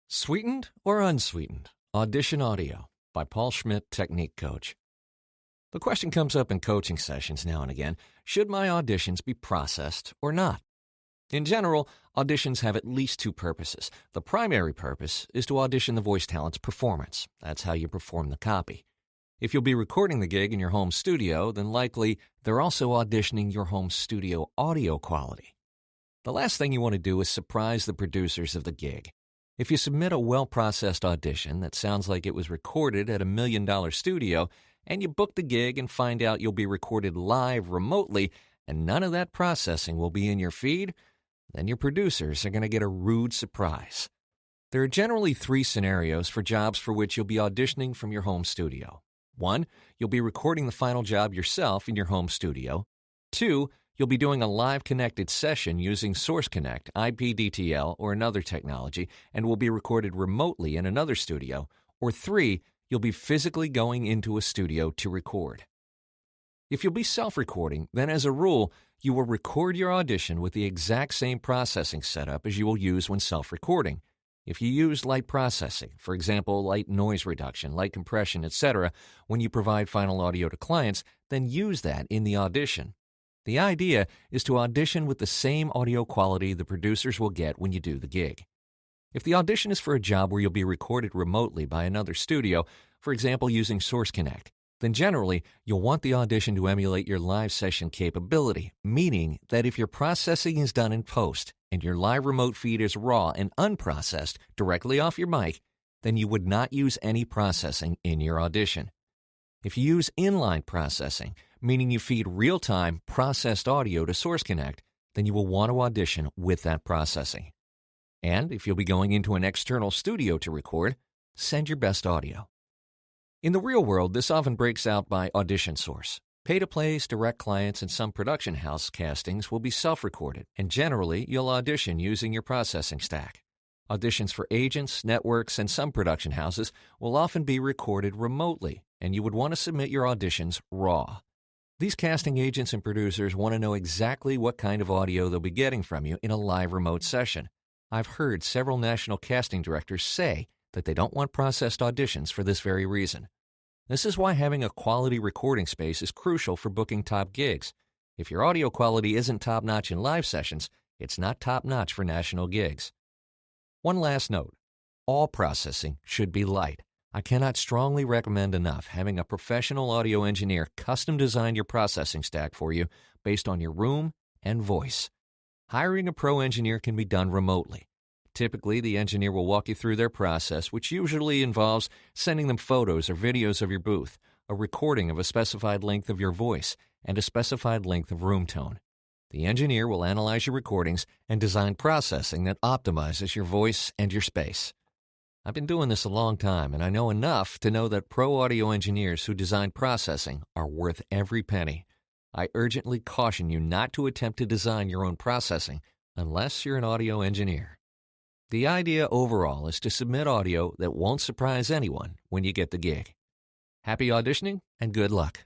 Sweetened or Unsweetened? Audition Audio by Paul Schmidt, Technique Coach. The question comes up in coaching sessions now and again, should my auditions be processed or not? In general, auditions have at least two purposes. The primary purpose is to audition the voice talent's performance. That's how you perform the copy. If you'll be recording the gig in your home studio, then likely they're also auditioning your home studio audio quality. The last thing you want to do is surprise the producers of the gig. If you submit a well-processed audition that sounds like it was recorded at $1 million studio, and you book the gig and find out you'll be recorded live remotely, and none of that processing will be in your feed, then your producers are going to get a rude surprise. There are generally three scenarios for jobs for which you'll be auditioning from your home studio. 1, you'll be recording the final job yourself in your home studio. 2, you'll be doing a live connected session using Source Connect, IPDTL, or another technology, and will be recorded remotely in another studio. Or 3, you'll be physically going into a studio to record. If you'll be self-recording, then as a rule, you will record your audition with the exact same processing setup as you will use when self-recording. If you use light processing, for example, light noise reduction, light compression, etc., when you provide final audio to clients, then use that in the audition. The idea is to audition with the same audio quality the producers will get when you do the gig. If the audition is for a job where you'll be recorded remotely by another studio, for example using Source Connect, then generally you'll want the audition to emulate your live session capability, meaning that if your processing is done in post and your live remote feed is raw and unprocessed directly off your mic, then you would not use any processing in your audition. If you use inline processing, meaning you feed real-time processed audio to Source Connect, then you will want to audition with that processing. And if you'll be going into an external studio to record, send your best audio. In the real world, this often breaks out by audition source. Pay-to-plays, direct clients, and some production house castings will be self-recorded, and generally you'll audition using your processing stack. Auditions for agents, networks, and some production houses will often be recorded remotely, and you would want to submit your auditions raw. These casting agents and producers want to know exactly what kind of audio they'll be getting from you in a live remote session. I've heard several national casting directors say that they don't want processed auditions for this very reason. This is why having a quality recording space is crucial for booking top gigs. If your audio quality isn't top-notch in live sessions, it's not top-notch for national gigs. One last note, all processing should be light. I cannot strongly recommend enough having a professional audio engineer custom design your processing stack for you based on your room and voice. Hiring a pro engineer can be done remotely. Typically, the engineer will walk you through their process, which usually involves sending them photos or videos of your booth, a recording of a specified length of your voice, and a specified length of room tone. The engineer will analyze your recordings and design processing that optimizes your voice and your space. I've been doing this a long time, and I know enough to know that pro audio engineers who design processing are worth every penny. I urgently caution you not to attempt to design your own processing unless you're an audio engineer. The idea overall is to submit audio that won't surprise anyone when you get the gig. Happy auditioning and good luck.